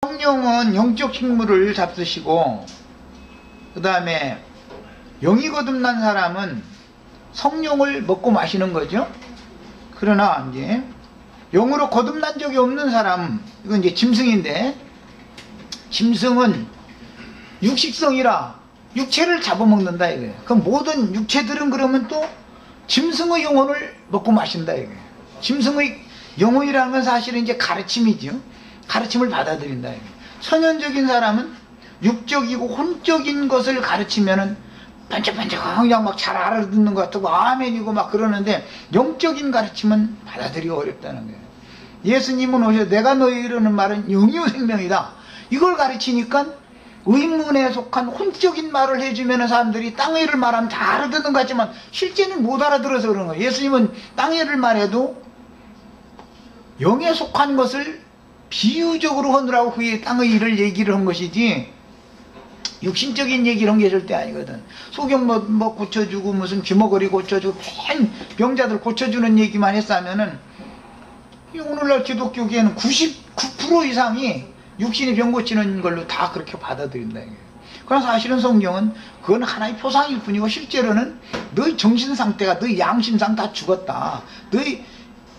성령은 영적 식물을 잡수시고, 그 다음에 영이 거듭난 사람은 성령을 먹고 마시는 거죠. 그러나 이제 영으로 거듭난 적이 없는 사람, 이건 이제 짐승인데, 짐승은 육식성이라 육체를 잡아먹는다 이거예요. 그럼 모든 육체들은 그러면 또 짐승의 영혼을 먹고 마신다 이거예요. 짐승의 영혼이라는 건 사실은 이제 가르침이죠. 가르침을 받아들인다 이거예요. 선현적인 사람은 육적이고 혼적인 것을 가르치면은 반짝반짝 그냥 막 잘 알아듣는 것 같고 아멘이고 막 그러는데, 영적인 가르침은 받아들이기 어렵다는 거예요. 예수님은 오셔서 내가 너희 이르는 말은 영이요 생명이다, 이걸 가르치니까 의문에 속한 혼적인 말을 해주면 사람들이 땅의 일을 말하면 다 알아듣는 것 같지만 실제는 못 알아들어서 그런 거예요. 예수님은 땅의 일을 말해도 영에 속한 것을 비유적으로 하느라고 그게 땅의 일을 얘기를 한 것이지 육신적인 얘기를 한 게 절대 아니거든. 소경 뭐 고쳐주고 무슨 귀머거리 고쳐주고 병자들 고쳐주는 얘기만 했으면은 오늘날 기독교계에는 99% 이상이 육신이 병 고치는 걸로 다 그렇게 받아들인다 이거예요. 그러나 사실은 성경은 그건 하나의 표상일 뿐이고 실제로는 너희 정신 상태가, 너희 양심상 다 죽었다, 너희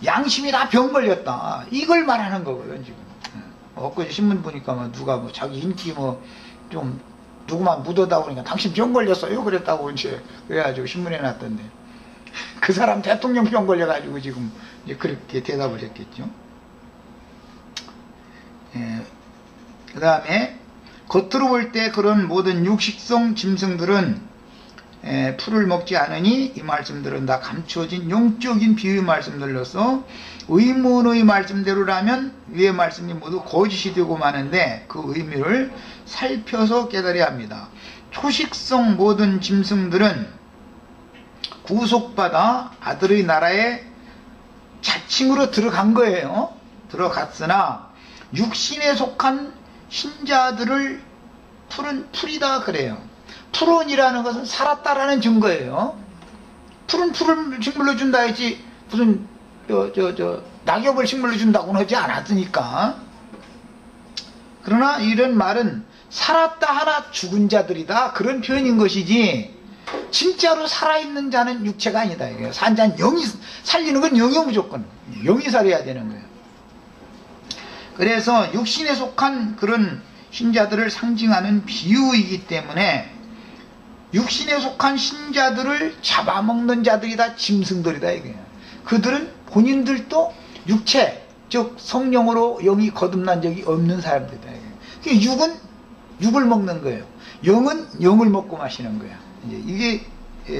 양심이 다 병 걸렸다, 이걸 말하는 거거든 지금. 엊그제 신문 보니까 뭐 누가 뭐 자기 인기 뭐 좀 누구만 묻어다고 그러니까 당신 병 걸렸어요 그랬다고 이제 그래가지고 신문에 났던데, 그 사람 대통령 병 걸려가지고 지금 이제 그렇게 대답을 했겠죠. 그 다음에 겉으로 볼 때 그런 모든 육식성 짐승들은 풀을 먹지 않으니, 이 말씀들은 다 감추어진 영적인 비유의 말씀들로서 의문의 말씀대로라면 위의 말씀이 모두 거짓이 되고 마는데 그 의미를 살펴서 깨달아야 합니다. 초식성 모든 짐승들은 구속받아 아들의 나라에 자칭으로 들어간 거예요. 들어갔으나 육신에 속한 신자들을 풀이다 그래요. 풀은이라는 것은 살았다라는 증거예요. 풀은 풀을 식물로 준다 했지 무슨 낙엽을 식물로 준다고는 하지 않았으니까. 그러나 이런 말은 살았다 하나 죽은 자들이다 그런 표현인 것이지 진짜로 살아있는 자는 육체가 아니다 이거예요. 산 자는 영이 살리는 건 영이 무조건 영이 살아야 되는 거예요. 그래서 육신에 속한 그런 신자들을 상징하는 비유이기 때문에 육신에 속한 신자들을 잡아먹는 자들이다, 짐승들이다 이거예요. 그들은 본인들도 육체, 즉 성령으로 영이 거듭난 적이 없는 사람들이다 이거예요. 육은 육을 먹는 거예요. 영은 영을 먹고 마시는 거예요. 이게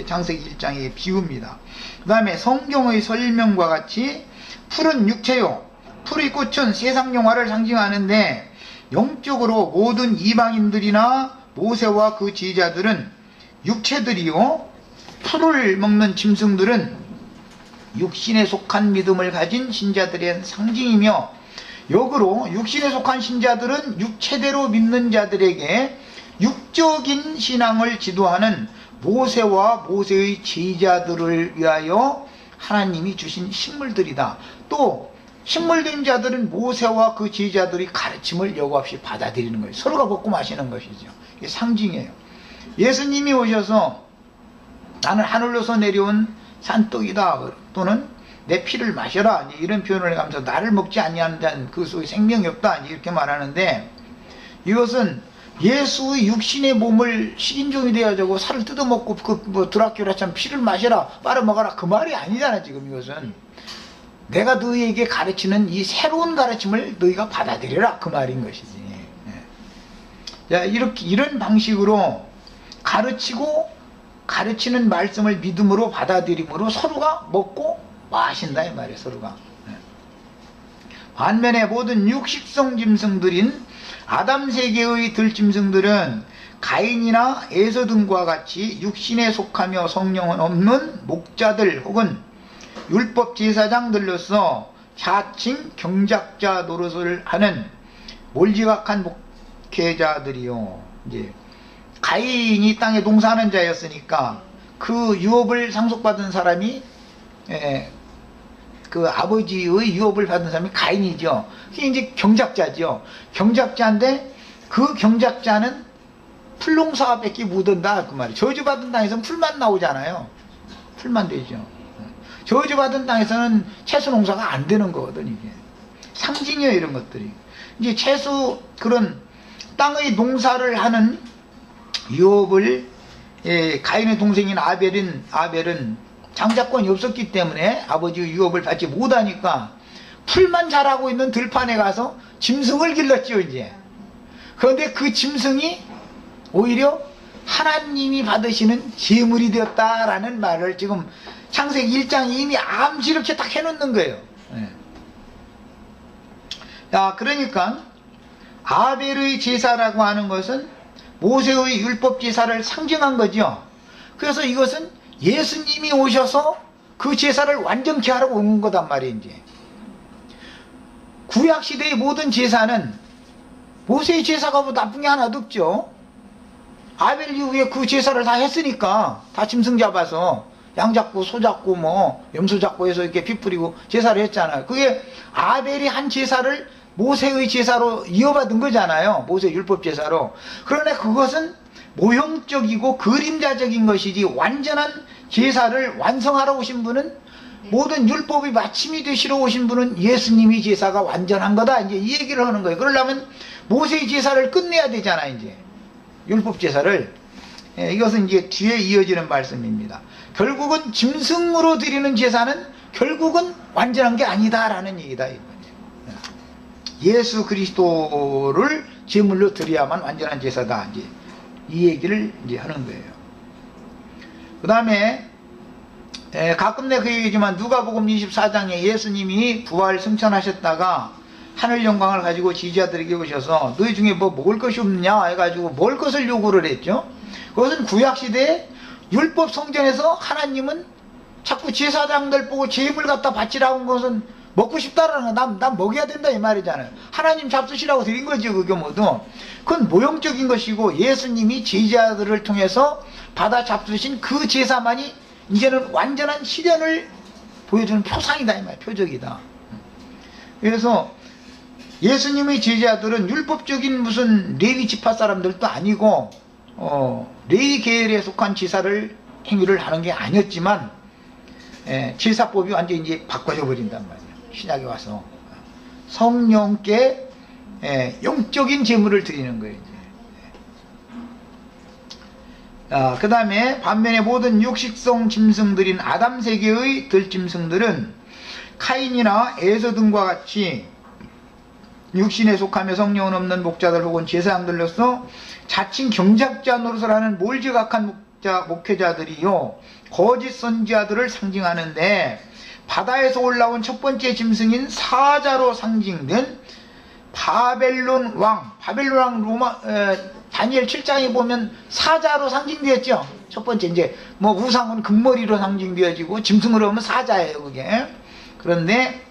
창세기 1장의 비유입니다. 그 다음에 성경의 설명과 같이 풀은 육체요, 풀의 꽃은 세상 영화를 상징하는데 영적으로 모든 이방인들이나 모세와 그 지휘자들은 육체들이요, 풀을 먹는 짐승들은 육신에 속한 믿음을 가진 신자들의 상징이며, 역으로 육신에 속한 신자들은 육체대로 믿는 자들에게 육적인 신앙을 지도하는 모세와 모세의 제자들을 위하여 하나님이 주신 식물들이다. 또 식물된 자들은 모세와 그 제자들의 가르침을 여과 없이 받아들이는 거예요. 서로가 먹고 마시는 것이죠. 이게 상징이에요. 예수님이 오셔서 나는 하늘로서 내려온 산떡이다, 또는 내 피를 마셔라, 이런 표현을 하면서 나를 먹지 아니하는 자는 그 속에 생명이 없다 이렇게 말하는데, 이것은 예수의 육신의 몸을 식인종이 되어가지고 살을 뜯어먹고 그 드라큘라처럼 피를 마셔라, 빨아먹어라, 그 말이 아니잖아. 지금 이것은 내가 너희에게 가르치는 이 새로운 가르침을 너희가 받아들여라, 그 말인 것이지. 자, 이런 방식으로 가르치고 가르치는 말씀을 믿음으로 받아들임으로 서로가 먹고 마신다 이 말이에요. 서로가. 반면에 모든 육식성 짐승들인 아담 세계의 들짐승들은 가인이나 에서 등과 같이 육신에 속하며 성령은 없는 목자들 혹은 율법 제사장들로서 자칭 경작자 노릇을 하는 몰지각한 목회자들이요. 이제 가인이 땅에 농사하는 자였으니까 그 유업을 상속받은 사람이 그 아버지의 유업을 받은 사람이 가인이죠. 그게 이제 경작자죠. 경작자인데 그 경작자는 풀농사밖에 못 얻는다 그 말이에요. 저주받은 땅에서는 풀만 나오잖아요. 풀만 되죠. 저주받은 땅에서는 채소 농사가 안 되는 거거든 이게. 상징이에요 이런 것들이. 이제 채소 그런 땅의 농사를 하는 유업을 가인의 동생인 아벨은 장자권이 없었기 때문에 아버지의 유업을 받지 못하니까 풀만 자라고 있는 들판에 가서 짐승을 길렀죠 이제. 그런데 그 짐승이 오히려 하나님이 받으시는 제물이 되었다라는 말을 지금 창세기 1장에 이미 암시렇게 딱 해놓는 거예요. 야, 그러니까 아벨의 제사라고 하는 것은 모세의 율법 제사를 상징한 거죠. 그래서 이것은 예수님이 오셔서 그 제사를 완전케 하라고 온 거단 말이에요. 이제 구약시대의 모든 제사는 모세의 제사가 뭐 나쁜 게 하나도 없죠. 아벨 이후에 그 제사를 다 했으니까, 다 짐승 잡아서 양 잡고 소 잡고 뭐 염소 잡고 해서 이렇게 피 뿌리고 제사를 했잖아요. 그게 아벨이 한 제사를 모세의 제사로 이어받은 거잖아요. 모세 율법 제사로. 그러나 그것은 모형적이고 그림자적인 것이지 완전한 제사를 완성하러 오신 분은, 모든 율법이 마침이 되시러 오신 분은 예수님이 제사가 완전한 거다 이제 이 얘기를 하는 거예요. 그러려면 모세의 제사를 끝내야 되잖아요. 이제 율법 제사를. 이것은 이제 뒤에 이어지는 말씀입니다. 결국은 짐승으로 드리는 제사는 결국은 완전한 게 아니다라는 얘기다. 예수 그리스도를 제물로 드려야만 완전한 제사다. 이제 이 얘기를 이제 하는 거예요. 그 다음에 가끔 내가 그 얘기지만 누가복음 24장에 예수님이 부활 승천하셨다가 하늘 영광을 가지고 지지자들에게 오셔서 너희 중에 뭐 먹을 것이 없느냐 해가지고 먹을 것을 요구를 했죠. 그것은 구약시대에 율법 성전에서 하나님은 자꾸 제사장들 보고 제물 갖다 바치라고 한 것은 먹고 싶다라는 거, 난 먹여야 된다 이 말이잖아요. 하나님 잡수시라고 드린 거지 그게 모두. 그건 모형적인 것이고 예수님이 제자들을 통해서 받아 잡수신 그 제사만이 이제는 완전한 실현을 보여주는 표상이다 이 말이에요. 표적이다. 그래서 예수님의 제자들은 율법적인 무슨 레위 지파 사람들도 아니고 레위 계열에 속한 제사를 행위를 하는 게 아니었지만 제사법이 완전히 이제 바꿔져 버린단 말이에요. 신약에 와서 성령께 영적인 제물을 드리는 거예요. 그 다음에 반면에 모든 육식성 짐승들인 아담 세계의 들짐승들은 카인이나 에서 등과 같이 육신에 속하며 성령은 없는 목자들 혹은 제사장들로서 자칭 경작자 노릇을 하는 몰지각한 목회자들이요 거짓 선지자들을 상징하는데, 바다에서 올라온 첫 번째 짐승인 사자로 상징된 바벨론 왕 로마 다니엘 7장에 보면 사자로 상징되었죠. 첫 번째 이제 뭐 우상은 금머리로 상징되어지고 짐승으로 하면 사자예요 그게. 그런데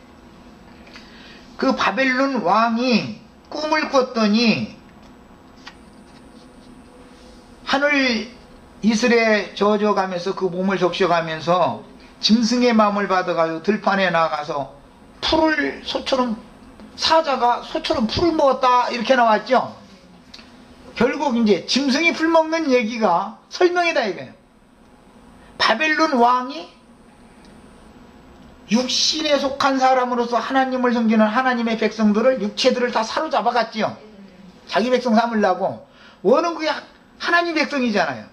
그 바벨론 왕이 꿈을 꿨더니 하늘 이슬에 젖어가면서 그 몸을 적셔가면서 짐승의 마음을 받아가지고 들판에 나가서 풀을 사자가 소처럼 풀을 먹었다 이렇게 나왔죠. 결국 이제 짐승이 풀 먹는 얘기가 설명이다 이거예요. 바벨론 왕이 육신에 속한 사람으로서 하나님을 섬기는 하나님의 백성들을, 육체들을 다 사로잡아갔지요. 자기 백성 삼으려고. 원은 그게 하나님 백성이잖아요.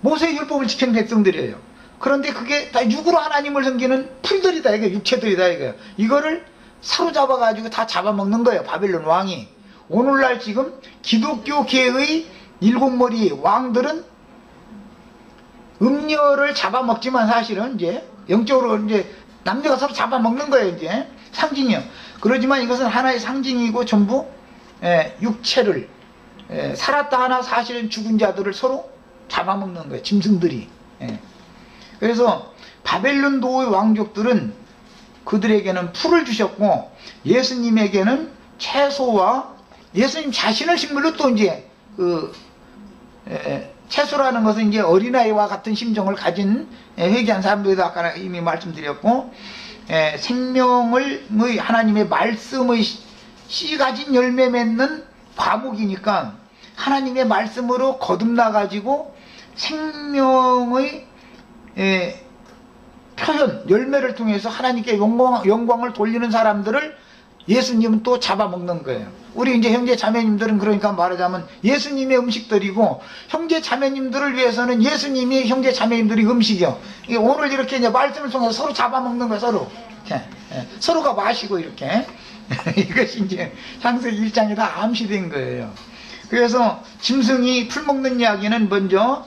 모세의 율법을 지키는 백성들이에요. 그런데 그게 다 육으로 하나님을 섬기는 풀들이다 이거, 육체들이다 이거예요. 이거를 사로잡아가지고 다 잡아먹는 거예요 바벨론 왕이. 오늘날 지금 기독교계의 일곱머리 왕들은 음녀를 잡아먹지만 사실은 이제 영적으로 이제 남녀가 서로 잡아먹는 거예요 이제 상징이요. 그러지만 이것은 하나의 상징이고 전부 육체를 살았다 하나 사실은 죽은 자들을 서로 잡아먹는 거예요 짐승들이. 그래서 바벨론도의 왕족들은 그들에게는 풀을 주셨고 예수님에게는 채소와 예수님 자신을 식물로 또 이제 채소라는 것은 이제 어린아이와 같은 심정을 가진 회개한 사람들도 아까 이미 말씀드렸고, 생명을 하나님의 말씀의 씨 가진 열매 맺는 과목이니까 하나님의 말씀으로 거듭나 가지고 생명의 표현, 열매를 통해서 하나님께 영광을 돌리는 사람들을 예수님은 또 잡아먹는 거예요. 우리 이제 형제 자매님들은 그러니까 말하자면 예수님의 음식들이고, 형제 자매님들을 위해서는 예수님이 형제 자매님들이 음식이요. 오늘 이렇게 이제 말씀을 통해서 서로 잡아먹는 거예요. 서로 서로가 마시고 이렇게 이것이 이제 창세기 1장에 다 암시된 거예요. 그래서 짐승이 풀 먹는 이야기는 먼저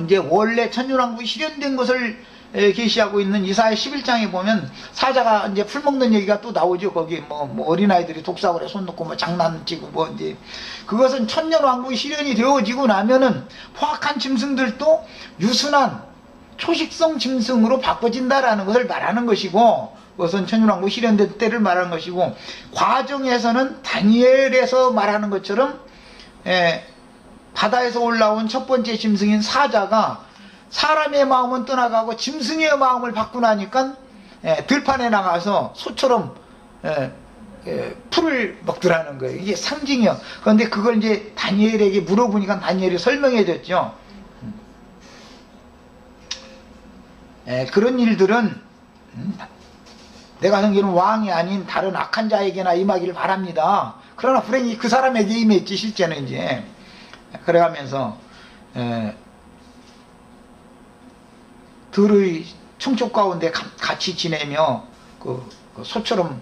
이제 원래 천년왕국이 실현된 것을 계시하고 있는 이사야 11장에 보면 사자가 이제 풀 먹는 얘기가 또 나오죠. 거기 뭐 어린아이들이 독사골에 손 놓고 뭐 장난치고 뭐 이제 그것은 천년왕국이 실현이 되어지고 나면은 포악한 짐승들도 유순한 초식성 짐승으로 바꿔진다라는 것을 말하는 것이고, 그것은 천년왕국 실현된 때를 말하는 것이고, 과정에서는 다니엘에서 말하는 것처럼 바다에서 올라온 첫 번째 짐승인 사자가 사람의 마음은 떠나가고 짐승의 마음을 바꾸나니까 들판에 나가서 소처럼 풀을 먹더라는 거예요. 이게 상징이요. 그런데 그걸 이제 다니엘에게 물어보니까 다니엘이 설명해 줬죠. 그런 일들은 내가 섬기는 왕이 아닌 다른 악한 자에게나 임하기를 바랍니다. 그러나 불행히 그 사람에게 임했지 실제는 이제. 그래가면서 들의 청촉 가운데 같이 지내며 그 소처럼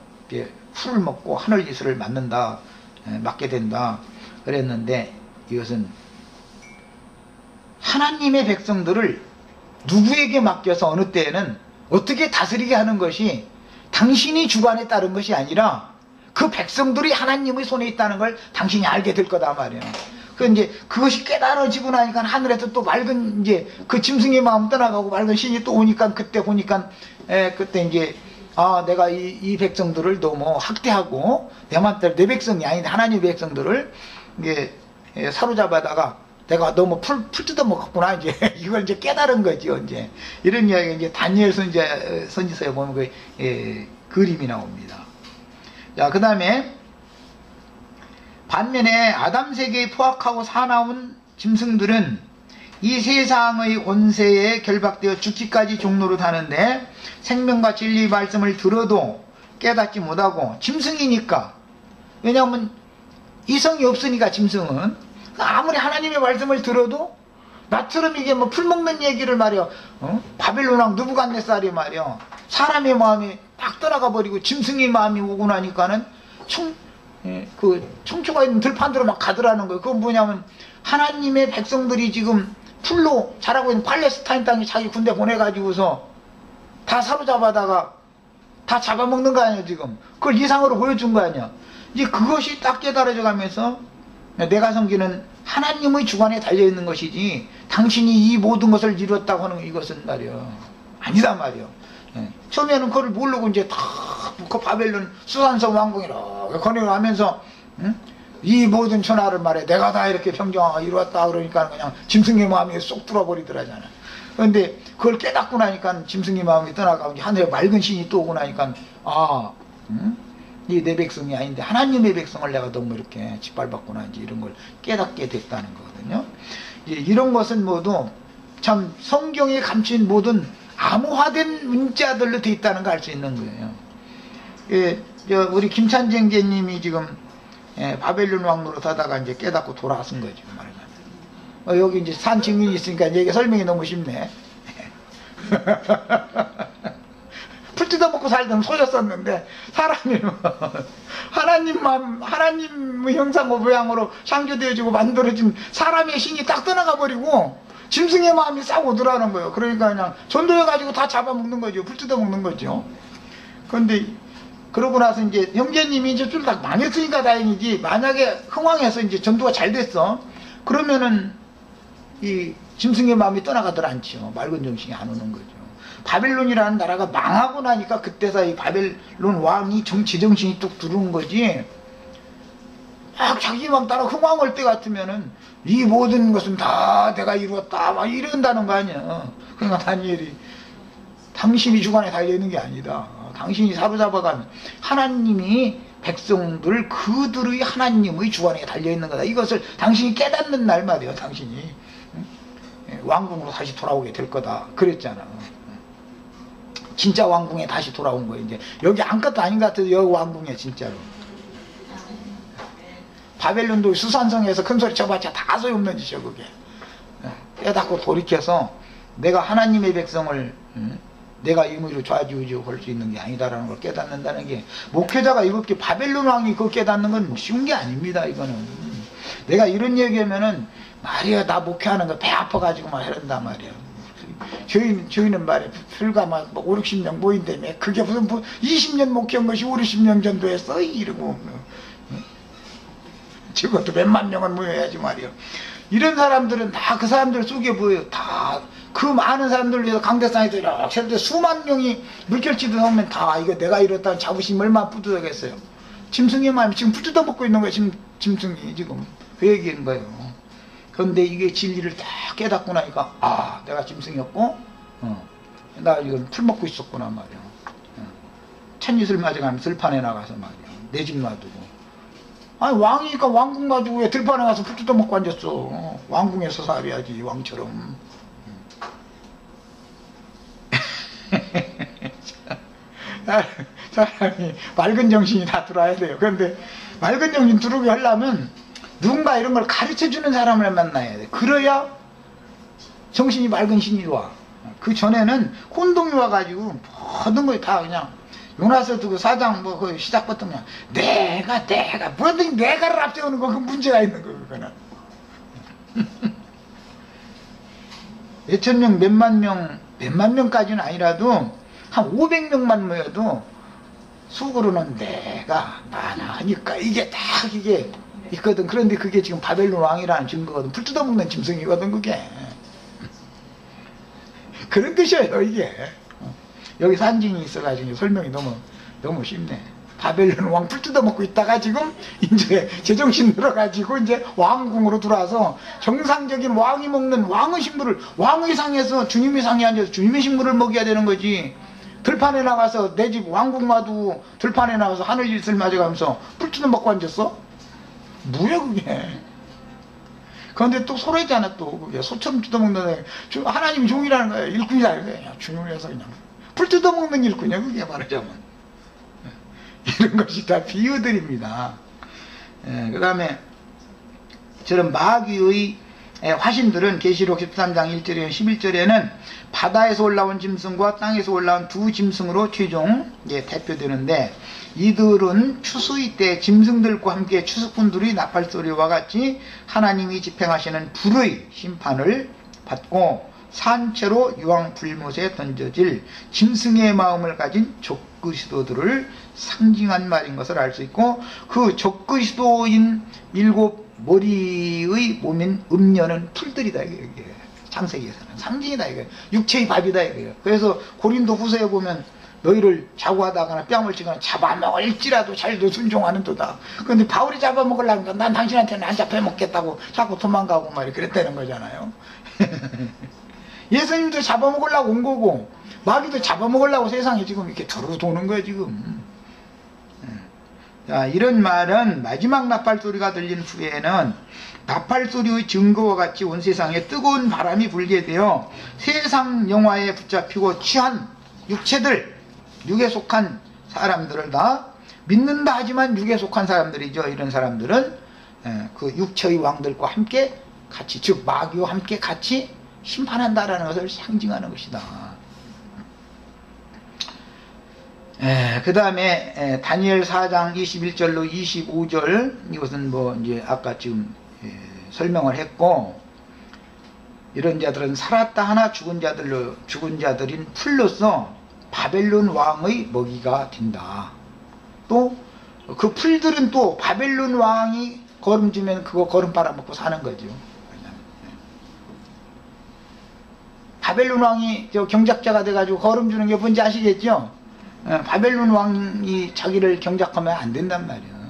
풀을 먹고 하늘 이슬을 맞게 된다 그랬는데, 이것은 하나님의 백성들을 누구에게 맡겨서 어느 때에는 어떻게 다스리게 하는 것이 당신이 주관에 따른 것이 아니라 그 백성들이 하나님의 손에 있다는 걸 당신이 알게 될 거다 말이에요. 이제 그것이 깨달아지고 나니까 하늘에서 또 맑은 이제 그 짐승의 마음 떠나가고 맑은 신이 또 오니까 그때 보니까 그때 이제 내가 이 백성들을 너무 학대하고 내 맘대로 내 백성이 아닌 하나님의 백성들을 이제 사로잡아다가 내가 너무 풀 뜯어먹었구나 이제 이걸 이제 깨달은 거죠. 이제 이런 이야기가 이제 다니엘 선지서에 보면 그 그림이 나옵니다. 자, 그 다음에 반면에 아담 세계에 포악하고 사나운 짐승들은 이 세상의 권세에 결박되어 죽기까지 종로로 타는데 생명과 진리 말씀을 들어도 깨닫지 못하고, 짐승이니까, 왜냐하면 이성이 없으니까 짐승은 아무리 하나님의 말씀을 들어도 나처럼 이게 뭐 풀먹는 얘기를 말이야, 바벨론 왕 느부갓네살이 말이야 사람의 마음이 딱 떠나가 버리고 짐승의 마음이 오고 나니까는 청초가 있는 들판으로 막 가더라는 거예요. 그건 뭐냐면 하나님의 백성들이 지금 풀로 자라고 있는 팔레스타인 땅에 자기 군대 보내가지고서 다 사로잡아다가 다 잡아먹는 거 아니야 지금. 그걸 이상으로 보여준 거 아니야. 이제 그것이 딱 깨달아져 가면서 내가 섬기는 하나님의 주관에 달려있는 것이지 당신이 이 모든 것을 이뤘다고 하는 이것은 말이야 아니다 말이야. 처음에는 그걸 모르고 이제 그 바벨론 수산성 왕궁이 이렇게 건너가면서 이 모든 천하를 말해 내가 다 이렇게 평정하고 이루었다 그러니까 그냥 짐승의 마음이 쏙 들어버리더라잖아. 그런데 그걸 깨닫고 나니까 짐승의 마음이 떠나가고 하늘에 맑은 신이 또 오고 나니까 이 내 백성이 아닌데 하나님의 백성을 내가 너무 이렇게 짓밟았구나 이제 이런 걸 깨닫게 됐다는 거거든요. 이제 이런 것은 모두 참 성경에 감춘 모든 암호화된 문자들로 돼 있다는 걸 알 수 있는 거예요. 우리 김찬쟁제님이 지금 바벨론 왕노릇 하다가 이제 깨닫고 돌아선 거죠. 말하자면. 여기 이제 산 증인이 있으니까 이게 설명이 너무 쉽네. 풀 뜯어먹고 살던 소였었는데 사람이 하나님의 형상과 모양으로 창조되어지고 만들어진 사람의 신이 딱 떠나가 버리고 짐승의 마음이 싹 오더라는 거예요. 그러니까 그냥 전도해가지고 다 잡아먹는 거죠. 풀 뜯어먹는 거죠. 그런데 그러고 나서 이제 형제님이 이제 좀 다 망했으니까 다행이지, 만약에 흥왕해서 이제 전도가 잘 됐어 그러면은 이 짐승의 마음이 떠나가들 않죠. 맑은 정신이 안 오는 거죠. 바벨론이라는 나라가 망하고 나니까 그때서 이 바벨론 왕이 제정신이 뚝 들어온 거지, 막 자기 맘 따라 흥왕할 때 같으면은 이 모든 것은 다 내가 이루었다 막 이런다는 거 아니야. 그러니까 당신이 주관에 달려있는 게 아니다. 당신이 사로잡아간 하나님이 백성들 그들의 하나님의 주관에 달려있는 거다. 이것을 당신이 깨닫는 날 말이에요. 당신이 왕궁으로 다시 돌아오게 될 거다 그랬잖아. 진짜 왕궁에 다시 돌아온 거예요. 이제 여기 아무것도 아닌 것 같아도 여기 왕궁이야 진짜로. 바벨론도 수산성에서 큰소리 쳐봤자 다 소용없는 짓이야 그게. 깨닫고 돌이켜서 내가 하나님의 백성을 내가 임의로 좌지우지고 볼 수 있는 게 아니다라는 걸 깨닫는다는 게, 목회자가 이렇게 바벨론 왕이 그거 깨닫는 건 쉬운 게 아닙니다. 이거는 내가 이런 얘기하면은 말이야 나 목회하는 거 배 아파가지고 막 이런단 말이야. 저희는 말이야 불과 막 5, 60년 모인다며 그게 무슨 20년 목회한 것이 5, 60년 전도 했어 이러고 적어도 몇만 명은 모여야지 말이야. 이런 사람들은 다 그 사람들 속에 보여요. 다 그 많은 사람들 위해서 강대상에서 이렇게 수만 명이 물결치도 나오면 다 이거 내가 이렇다는 자부심이 얼마나 뿌듯하겠어요. 짐승의 마음이 지금 뿌뜯어 먹고 있는 거예요. 짐승이 지금 그 얘기인 거예요. 그런데 이게 진리를 다 깨닫고 나니까 아 내가 짐승이었고 나 이건 풀 먹고 있었구나 말이야. 찻잎을 맞아가면 들판에 나가서 말이야 내 집 놔두고. 아니 왕이니까 왕궁 가지고 왜 들판에 가서 풀 뜯어 먹고 앉았어. 왕궁에서 살아야지 왕처럼. 사람이 맑은 정신이 다 들어야 돼요. 그런데 맑은 정신 들어오게 하려면 누군가 이런 걸 가르쳐주는 사람을 만나야 돼. 그래야 정신이 맑은 신이 와. 그 전에는 혼동이 와가지고 모든 걸 다 그냥 요나서 두고 사장 뭐 그 시작부터 그냥 내가 뭐든지 내가를 앞세우는 거 그 문제가 있는 거 그거는. 몇천 명 몇만 명까지는 아니라도 한 500명만 모여도 속으로는 내가 하니까 이게 딱 이게 있거든. 그런데 그게 지금 바벨론 왕이라는 증거거든. 풀 뜯어먹는 짐승이거든 그게. 그런 뜻이에요 이게. 여기 산증이 있어가지고 설명이 너무 쉽네. 바벨론 왕 풀 뜯어먹고 있다가 지금 이제 제정신 들어가지고 이제 왕궁으로 들어와서 정상적인 왕이 먹는 왕의 식물을 왕의 상에서 주님의 상에 앉아서 주님의 식물을 먹여야 되는 거지. 들판에 나가서 내 집 왕궁 놔두고 들판에 나가서 하늘 일을 맞아가면서 풀 뜯어먹고 앉았어? 뭐야 그게. 그런데 또 소래잖아 또 그게. 소처럼 뜯어먹는 하나님 종이라는 거야. 일꾼이라 그래. 주님에서 그냥 풀 뜯어먹는 일꾼이야 그게 말하자면. 이런 것이 다 비유들입니다. 그 다음에 저런 마귀의 화신들은 계시록 13장 1절에 11절에는 바다에서 올라온 짐승과 땅에서 올라온 두 짐승으로 최종 대표되는데, 이들은 추수의 때 짐승들과 함께 추수꾼들이 나팔소리와 같이 하나님이 집행하시는 불의 심판을 받고 산채로 유황불못에 던져질 짐승의 마음을 가진 적그리스도들을 상징한 말인 것을 알 수 있고, 그 적그리스도인 7머리의 몸인 음녀는 풀들이다 이게. 창세기에서는 상징이다 이게. 육체의 밥이다 이게. 그래서 고린도 후서에 보면 너희를 자고하다거나 뺨을 치거나 잡아먹을지라도 잘도 순종하는 도다. 그런데 바울이 잡아먹으려니까 난 당신한테는 안 잡혀먹겠다고 자꾸 도망가고 말이 그랬다는 거잖아요. 예수님도 잡아먹으려고 온 거고 마귀도 잡아먹으려고 세상에 지금 이렇게 두루 도는 거예요 지금. 자, 이런 말은 마지막 나팔소리가 들린 후에는 나팔소리의 증거와 같이 온 세상에 뜨거운 바람이 불게 되어 세상 영화에 붙잡히고 취한 육체들, 육에 속한 사람들을 다 믿는다 하지만 육에 속한 사람들이죠. 이런 사람들은 그 육체의 왕들과 함께 같이, 즉 마귀와 함께 같이 심판한다라는 것을 상징하는 것이다. 그 다음에 다니엘 4장 21절로 25절, 이것은 뭐 이제 아까 지금 설명을 했고, 이런 자들은 살았다 하나 죽은 자들인 풀로서 바벨론 왕의 먹이가 된다. 또 그 풀들은 또 바벨론 왕이 거름 주면 그거 거름 빨아먹고 사는 거죠. 바벨론 왕이 경작자가 돼가지고 거름 주는 게 뭔지 아시겠죠? 바벨론 왕이 자기를 경작하면 안 된단 말이야.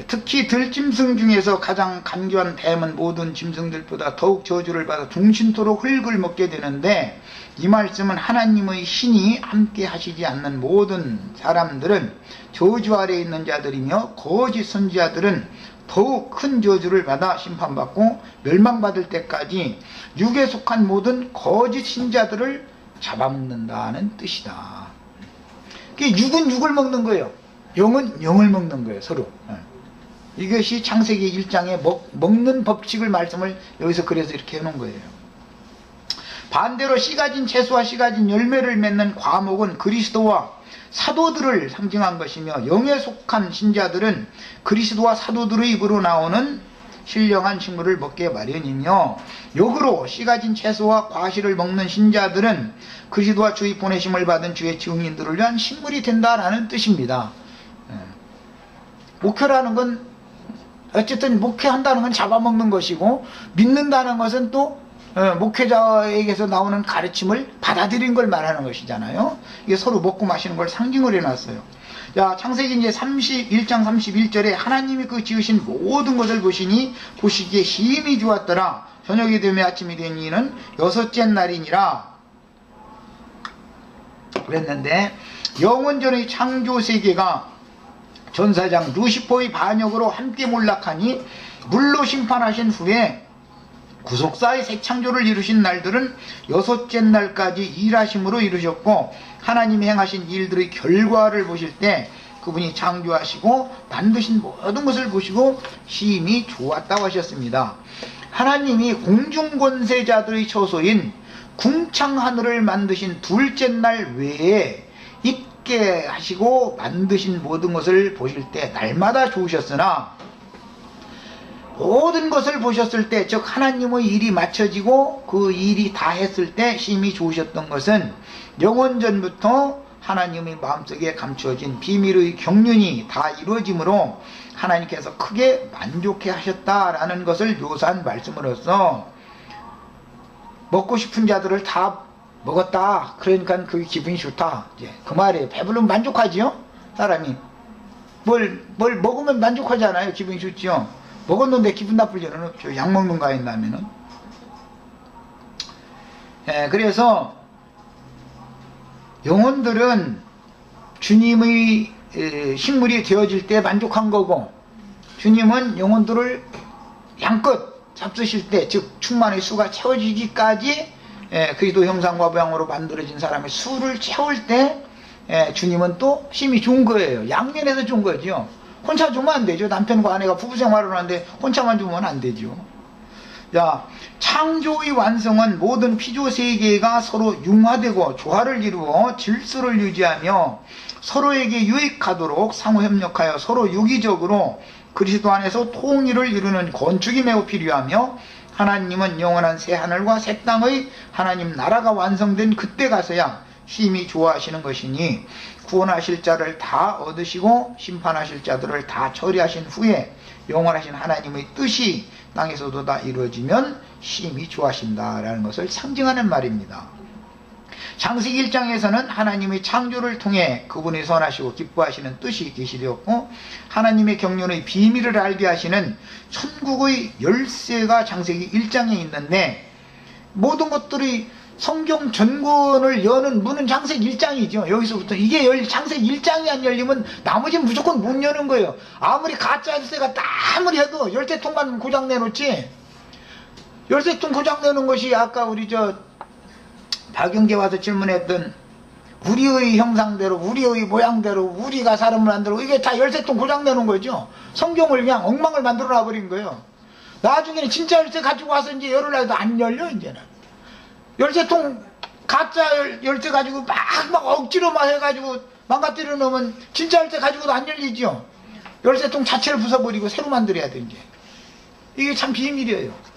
특히 들짐승 중에서 가장 간교한 뱀은 모든 짐승들보다 더욱 저주를 받아 중신토록 흙을 먹게 되는데, 이 말씀은 하나님의 신이 함께 하시지 않는 모든 사람들은 저주 아래에 있는 자들이며, 거짓 선지자들은 더욱 큰 저주를 받아 심판받고 멸망받을 때까지 육에 속한 모든 거짓 신자들을 잡아먹는다는 뜻이다. 육은 육을 먹는 거예요. 영은 영을 먹는 거예요, 서로. 이것이 창세기 1장의 먹는 법칙을 말씀을 여기서 그래서 이렇게 해놓은 거예요. 반대로 씨 가진 채소와 씨 가진 열매를 맺는 과목은 그리스도와 사도들을 상징한 것이며, 영에 속한 신자들은 그리스도와 사도들의 입으로 나오는 신령한 식물을 먹게 마련이며, 역으로 씨 가진 채소와 과실을 먹는 신자들은 그리스도와 주의 보내심을 받은 주의 증인들을 위한 식물이 된다라는 뜻입니다. 목회라는 건 어쨌든 목회한다는 건 잡아먹는 것이고, 믿는다는 것은 또 목회자에게서 나오는 가르침을 받아들인 걸 말하는 것이잖아요. 이게 서로 먹고 마시는 걸 상징을 해놨어요. 자, 창세기 이제 1장 31절에 하나님이 그 지으신 모든 것을 보시니 보시기에 힘이 좋았더라. 저녁이 되며 아침이 된 이는 여섯째 날이니라 그랬는데, 영원전의 창조 세계가 전사장 루시퍼의 반역으로 함께 몰락하니 물로 심판하신 후에 구속사의 새 창조를 이루신 날들은 여섯째 날까지 일하심으로 이루셨고, 하나님이 행하신 일들의 결과를 보실 때 그분이 창조하시고 만드신 모든 것을 보시고 심히 좋았다고 하셨습니다. 하나님이 공중권세자들의 처소인 궁창하늘을 만드신 둘째 날 외에 있게 하시고 만드신 모든 것을 보실 때 날마다 좋으셨으나, 모든 것을 보셨을 때, 즉 하나님의 일이 마쳐지고 그 일이 다 했을 때 심히 좋으셨던 것은 영원전부터 하나님의 마음속에 감추어진 비밀의 경륜이 다 이루어짐으로 하나님께서 크게 만족해 하셨다라는 것을 묘사한 말씀으로써, 먹고 싶은 자들을 다 먹었다, 그러니까 그게 기분이 좋다, 이제 그 말이에요. 배부르면 만족하지요, 사람이. 뭘 먹으면 만족하잖아요. 기분이 좋지요. 먹었는데 기분 나쁠 일은 없죠. 약 먹는 거 아닌다면은. 그래서 영혼들은 주님의 식물이 되어질 때 만족한 거고, 주님은 영혼들을 양껏 잡수실 때, 즉 충만의 수가 채워지기까지 그리스도 형상과 모양으로 만들어진 사람의 수를 채울 때 주님은 또 심히 좋은 거예요. 양면에서 좋은 거죠. 혼자 주면 안 되죠. 남편과 아내가 부부 생활을 하는데 혼자만 주면 안 되죠. 자, 창조의 완성은 모든 피조 세계가 서로 융화되고 조화를 이루어 질서를 유지하며 서로에게 유익하도록 상호 협력하여 서로 유기적으로 그리스도 안에서 통일을 이루는 건축이 매우 필요하며, 하나님은 영원한 새 하늘과 새 땅의 하나님 나라가 완성된 그때 가서야 심히 좋아하시는 것이니, 구원하실 자를 다 얻으시고 심판하실 자들을 다 처리하신 후에 영원하신 하나님의 뜻이 땅에서도 다 이루어지면 심히 좋아하신다라는 것을 상징하는 말입니다. 창세기 1장에서는 하나님의 창조를 통해 그분이 선하시고 기뻐하시는 뜻이 계시되었고, 하나님의 경륜의 비밀을 알게 하시는 천국의 열쇠가 창세기 1장에 있는데, 모든 것들이 성경 전권을 여는 문은 창세기 1장이죠. 여기서부터 이게 창세기 1장이 안 열리면 나머지는 무조건 못 여는 거예요. 아무리 가짜 열쇠가 아무리 해도 열쇠통만 고장 내놓지, 열쇠통 고장 내는 것이 아까 우리 박영계 와서 질문했던 우리의 형상대로 우리의 모양대로 우리가 사람을 만들고, 이게 다 열쇠통 고장 내는 거죠. 성경을 그냥 엉망을 만들어 놔버린 거예요. 나중에는 진짜 열쇠 가지고 와서 이제 열으려 해도 안 열려. 이제는 열쇠통 가짜 열쇠 가지고 막 억지로 막 해가지고 망가뜨려 놓으면 진짜 열쇠 가지고도 안 열리죠. 열쇠통 자체를 부숴버리고 새로 만들어야 돼. 이제 이게 참 비밀이에요.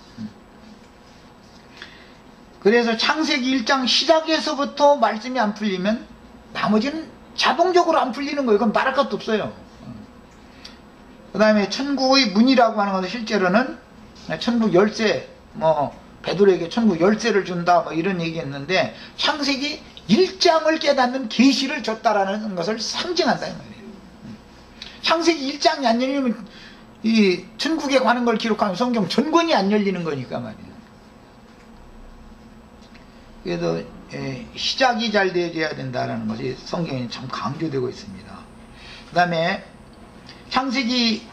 그래서 창세기 1장 시작에서부터 말씀이 안 풀리면 나머지는 자동적으로 안 풀리는 거예요. 그건 말할 것도 없어요. 그 다음에 천국의 문이라고 하는 것은 실제로는 천국 열쇠, 베드로에게 천국 열쇠를 준다, 이런 얘기했는데, 창세기 1장을 깨닫는 계시를 줬다라는 것을 상징한다 이 말이에요. 창세기 1장이 안 열리면 이 천국에 관한 걸 기록하면 성경 전권이 안 열리는 거니까 말이에요. 그래서 시작이 잘 되어야 된다는 것이 성경에 참 강조되고 있습니다. 그 다음에 창세기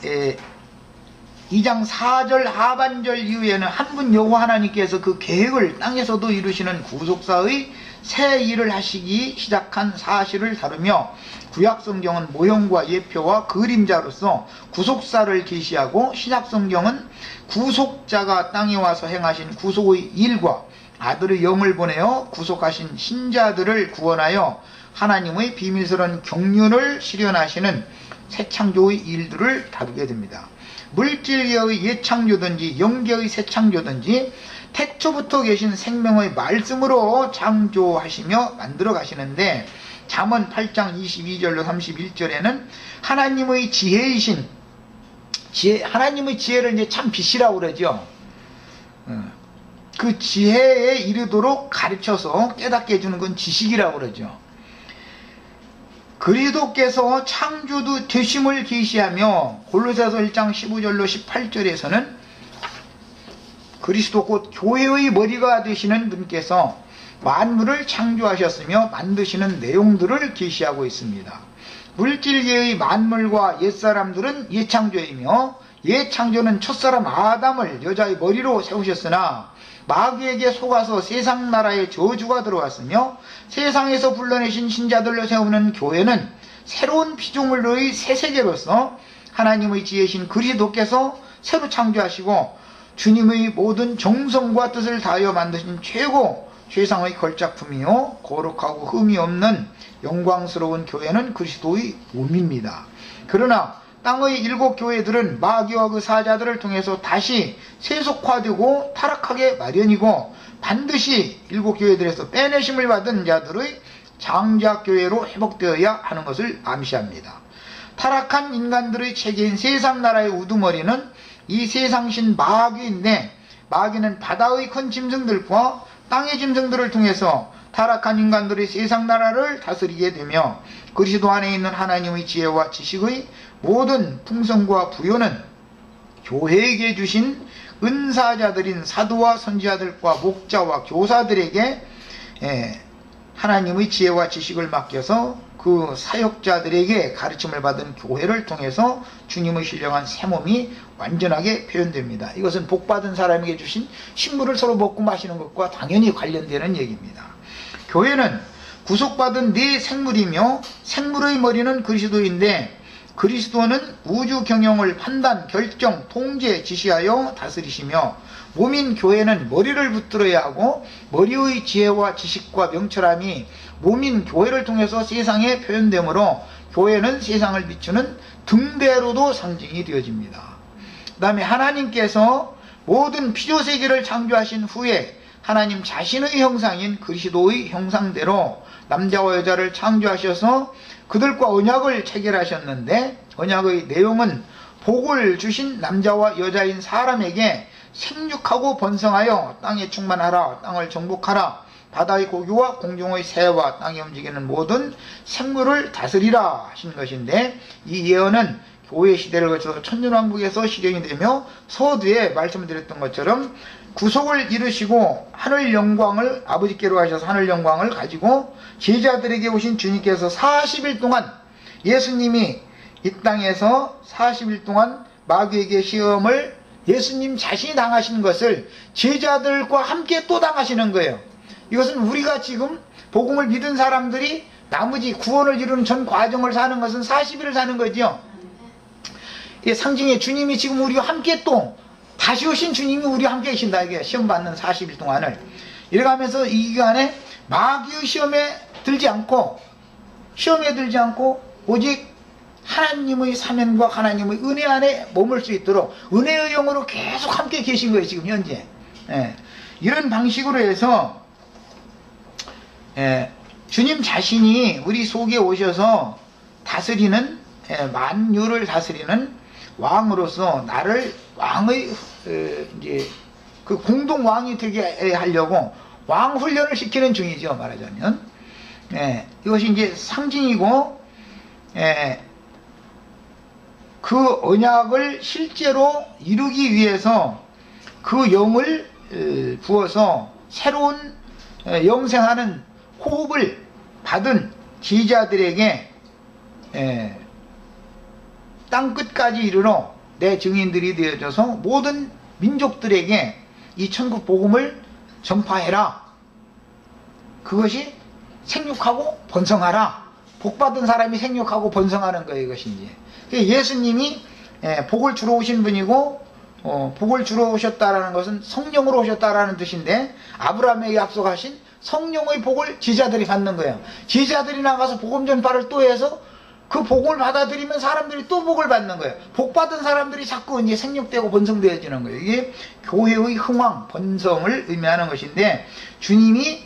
2장 4절 하반절 이후에는 한 분 여호와 하나님께서 그 계획을 땅에서도 이루시는 구속사의 새 일을 하시기 시작한 사실을 다루며 구약성경은 모형과 예표와 그림자로서 구속사를 계시하고 신약성경은 구속자가 땅에 와서 행하신 구속의 일과 아들의 영을 보내어 구속하신 신자들을 구원하여 하나님의 비밀스러운 경륜을 실현하시는 새 창조의 일들을 다루게 됩니다. 물질계의 예창조든지 영계의 새 창조든지 태초부터 계신 생명의 말씀으로 창조하시며 만들어 가시는데, 잠언 8장 22절로 31절에는 하나님의 지혜이신 하나님의 지혜를 이제 참 빛이라고 그러죠. 그 지혜에 이르도록 가르쳐서 깨닫게 해주는 건 지식이라고 그러죠. 그리스도께서 창조도 되심을 계시하며 골로새서 1장 15절로 18절에서는 그리스도 곧 교회의 머리가 되시는 분께서 만물을 창조하셨으며 만드시는 내용들을 계시하고 있습니다. 물질계의 만물과 옛사람들은 예창조이며 예창조는 첫사람 아담을 여자의 머리로 세우셨으나 마귀에게 속아서 세상 나라에 저주가 들어왔으며 세상에서 불러내신 신자들로 세우는 교회는 새로운 피조물의 새 세계로서 하나님의 지혜신 그리스도께서 새로 창조하시고 주님의 모든 정성과 뜻을 다하여 만드신 최상의 걸작품이요 거룩하고 흠이 없는 영광스러운 교회는 그리스도의 몸입니다. 그러나 땅의 7 교회들은 마귀와 그 사자들을 통해서 다시 세속화되고 타락하게 마련이고 반드시 7 교회들에서 빼내심을 받은 자들의 장작교회로 회복되어야 하는 것을 암시합니다. 타락한 인간들의 체계인 세상 나라의 우두머리는 이 세상신 마귀인데, 마귀는 바다의 큰 짐승들과 땅의 짐승들을 통해서 타락한 인간들의 세상 나라를 다스리게 되며 그리스도 안에 있는 하나님의 지혜와 지식의 모든 풍성과 부요는 교회에게 주신 은사자들인 사도와 선지자들과 목자와 교사들에게 하나님의 지혜와 지식을 맡겨서 그 사역자들에게 가르침을 받은 교회를 통해서 주님의 신령한 새 몸이 완전하게 표현됩니다. 이것은 복받은 사람에게 주신 식물을 서로 먹고 마시는 것과 당연히 관련되는 얘기입니다. 교회는 구속받은 네 생물이며 생물의 머리는 그리스도인데, 그리스도는 우주 경영을 판단, 결정, 통제, 지시하여 다스리시며 몸인 교회는 머리를 붙들어야 하고 머리의 지혜와 지식과 명철함이 몸인 교회를 통해서 세상에 표현되므로 교회는 세상을 비추는 등대로도 상징이 되어집니다. 그 다음에 하나님께서 모든 피조세계를 창조하신 후에 하나님 자신의 형상인 그리스도의 형상대로 남자와 여자를 창조하셔서 그들과 언약을 체결하셨는데, 언약의 내용은 복을 주신 남자와 여자인 사람에게 생육하고 번성하여 땅에 충만하라, 땅을 정복하라, 바다의 고기와 공중의 새와 땅에 움직이는 모든 생물을 다스리라 하신 것인데, 이 예언은 교회 시대를 거쳐서 천년왕국에서 실현이 되며 서두에 말씀드렸던 것처럼 구속을 이루시고 하늘 영광을 아버지께로 하셔서 하늘 영광을 가지고 제자들에게 오신 주님께서 40일 동안, 예수님이 이 땅에서 40일 동안 마귀에게 시험을 예수님 자신이 당하시는 것을 제자들과 함께 또 당하시는 거예요. 이것은 우리가 지금 복음을 믿은 사람들이 나머지 구원을 이루는 전 과정을 사는 것은 40일을 사는 거죠. 이 상징의 주님이 지금 우리와 함께 또 다시 오신 주님이 우리와 함께 계신다. 이게 시험 받는 40일 동안을 이래가면서 이 기간에 마귀의 시험에 들지 않고 오직 하나님의 사명과 하나님의 은혜 안에 머물 수 있도록 은혜의 영으로 계속 함께 계신 거예요, 지금 현재. 이런 방식으로 해서 주님 자신이 우리 속에 오셔서 다스리는, 만유를 다스리는 왕으로서 나를 왕의 이제 그 공동 왕이 되게 하려고 왕 훈련을 시키는 중이죠, 말하자면. 이것이 이제 상징이고, 그 언약을 실제로 이루기 위해서 그 영을 부어서 새로운 영생하는 호흡을 받은 제자들에게 땅끝까지 이르러 내 증인들이 되어져서 모든 민족들에게 이 천국 복음을 전파해라. 그것이 생육하고 번성하라. 복받은 사람이 생육하고 번성하는 거예요. 이것이 이제 예수님이 복을 주러 오신 분이고, 복을 주러 오셨다라는 것은 성령으로 오셨다라는 뜻인데, 아브라함에게 약속하신 성령의 복을 제자들이 받는 거예요. 제자들이 나가서 복음 전파를 또 해서 그 복을 받아들이면 사람들이 또 복을 받는 거예요. 복 받은 사람들이 자꾸 이제 생육되고 번성되어지는 거예요. 이게 교회의 흥왕, 번성을 의미하는 것인데, 주님이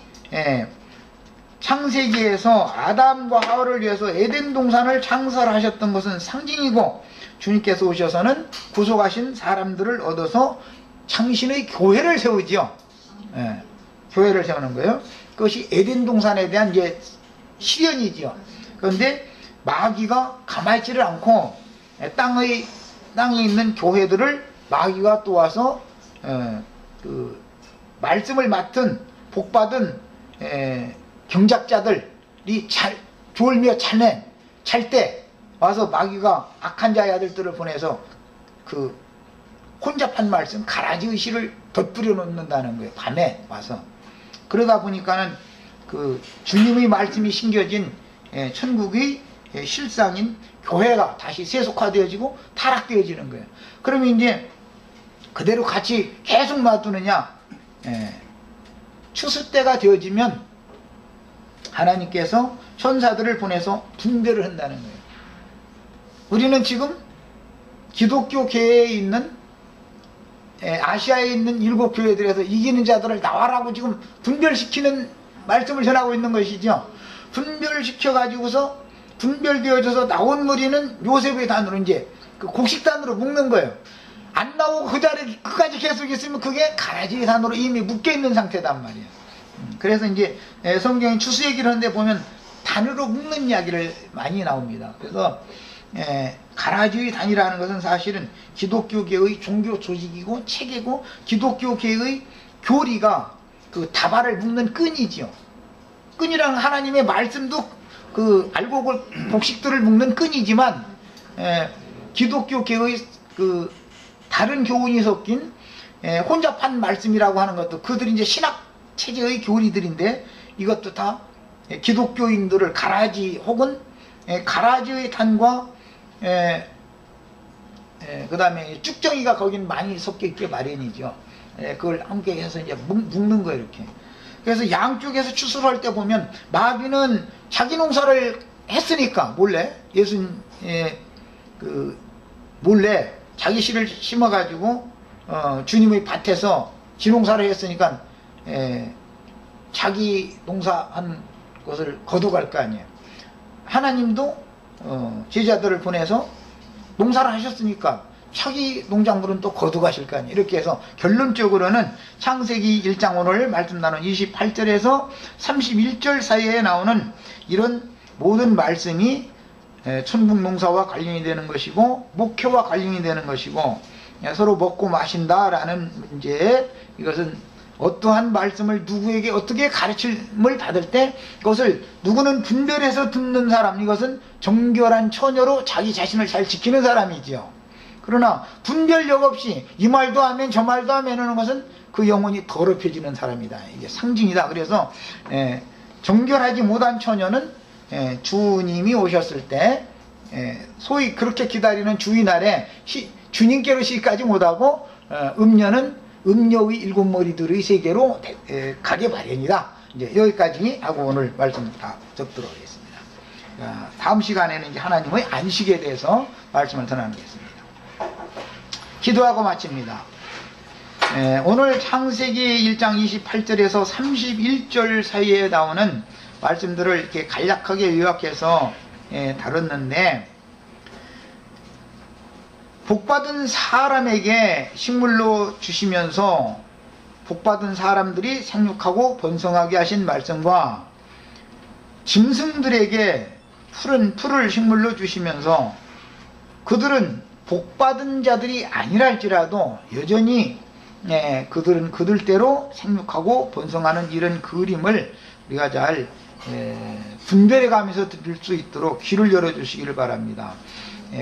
창세기에서 아담과 하와를 위해서 에덴 동산을 창설하셨던 것은 상징이고, 주님께서 오셔서는 구속하신 사람들을 얻어서 창신의 교회를 세우지요. 교회를 세우는 거예요. 그것이 에덴 동산에 대한 이제 실현이지요. 그런데 마귀가 가만히 있지를 않고 땅에 있는 교회들을 마귀가 또 와서 그 말씀을 맡은 복받은 경작자들이 졸며 잘 때 와서 마귀가 악한 자의 아들들을 보내서 그 혼잡한 말씀, 가라지 의식을 덧뿌려 놓는다는 거예요. 밤에 와서. 그러다 보니까는 그 주님의 말씀이 심겨진 천국의 실상인 교회가 다시 세속화되어지고 타락되어지는 거예요. 그러면 이제 그대로 같이 계속 놔두느냐? 추수 때가 되어지면 하나님께서 천사들을 보내서 분별을 한다는 거예요. 우리는 지금 기독교 계에 있는 아시아에 있는 7교회들에서 이기는 자들을 나와라고 지금 분별시키는 말씀을 전하고 있는 것이죠. 분별시켜 가지고서 분별되어져서 나온 무리는 요셉의 단으로 이제 그 곡식단으로 묶는 거예요. 안 나오고 그 자리에 끝까지 계속 있으면 그게 가라지의 단으로 이미 묶여 있는 상태단 말이에요. 그래서 이제 성경이 추수 얘기를 하는데 보면 단으로 묶는 이야기를 많이 나옵니다. 그래서 가라지의 단이라는 것은 사실은 기독교계의 종교 조직이고 체계고 기독교계의 교리가 그 다발을 묶는 끈이지요. 끈이라는 하나님의 말씀도 그 알곡을 곡식들을 묶는 끈이지만 기독교계의 그 다른 교훈이 섞인 혼잡한 말씀이라고 하는 것도 그들이 이제 신학 체제의 교리들인데 이것도 다 기독교인들을 가라지 혹은 가라지의 단과 그 다음에 쭉정이가 거긴 많이 섞여 있게 마련이죠. 그걸 함께 해서 이제 묶는 거예요, 이렇게. 그래서 양쪽에서 추수를 할 때 보면 마귀는 자기 농사를 했으니까 몰래 몰래 자기 씨를 심어가지고 주님의 밭에서 지 농사를 했으니까 자기 농사한 것을 거둬갈 거 아니에요. 하나님도 제자들을 보내서 농사를 하셨으니까 자기 농작물은 또 거두가실 거 아니에요. 이렇게 해서 결론적으로는 창세기 1장 오늘 말씀 나눈 28절에서 31절 사이에 나오는 이런 모든 말씀이 천국 농사와 관련이 되는 것이고 목회와 관련이 되는 것이고 서로 먹고 마신다라는 문제, 이것은 어떠한 말씀을 누구에게 어떻게 가르침을 받을 때 그것을 누구는 분별해서 듣는 사람, 이것은 정결한 처녀로 자기 자신을 잘 지키는 사람이지요. 그러나 분별력 없이 이 말도 하면 저 말도 하면 하는 것은 그 영혼이 더럽혀지는 사람이다. 이게 상징이다. 그래서 정결하지 못한 처녀는 주님이 오셨을 때 소위 그렇게 기다리는 주의날에 주님께로 시까지 못하고 음녀는 음녀의 7머리들의 세계로 가게 마련이다. 이제 여기까지 하고 오늘 말씀 다 접도록 하겠습니다. 다음 시간에는 이제 하나님의 안식에 대해서 말씀을 더 나누겠습니다. 기도하고 마칩니다. 오늘 창세기 1장 28절에서 31절 사이에 나오는 말씀들을 이렇게 간략하게 요약해서 다뤘는데, 복받은 사람에게 식물로 주시면서 복받은 사람들이 생육하고 번성하게 하신 말씀과 짐승들에게 푸른 풀을 식물로 주시면서 그들은 복받은 자들이 아니랄지라도 여전히 그들은 그들대로 생육하고 번성하는 이런 그림을 우리가 잘 분별해 가면서 들을 수 있도록 귀를 열어주시기를 바랍니다.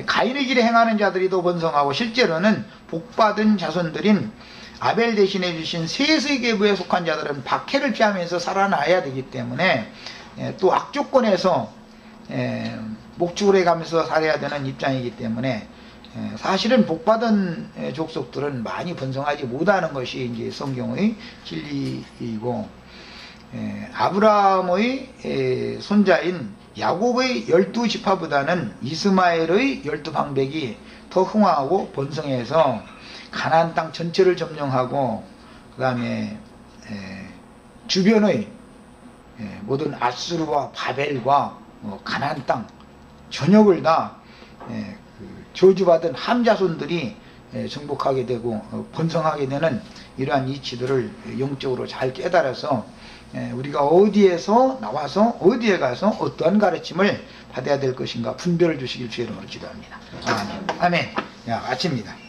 가인의 길에 행하는 자들이 더 번성하고 실제로는 복받은 자손들인 아벨 대신해 주신 셋의 계보에 속한 자들은 박해를 피하면서 살아나야 되기 때문에 또 악조건에서 목축을 해가면서 살아야 되는 입장이기 때문에 사실은 복받은 족속들은 많이 번성하지 못하는 것이 이제 성경의 진리이고, 아브라함의 손자인 야곱의 12지파보다는 이스마엘의 12방백이 더 흥황하고 번성해서 가나안 땅 전체를 점령하고 그 다음에 주변의 모든 아수르와 바벨과 가나안 땅 전역을 다 저주받은 함 자손들이 정복하게 되고 번성하게 되는 이러한 이치들을 영적으로 잘 깨달아서 우리가 어디에서 나와서 어디에 가서 어떠한 가르침을 받아야 될 것인가 분별을 주시길 주의 이름으로 기도합니다. 아멘. 아멘. 야, 아침입니다.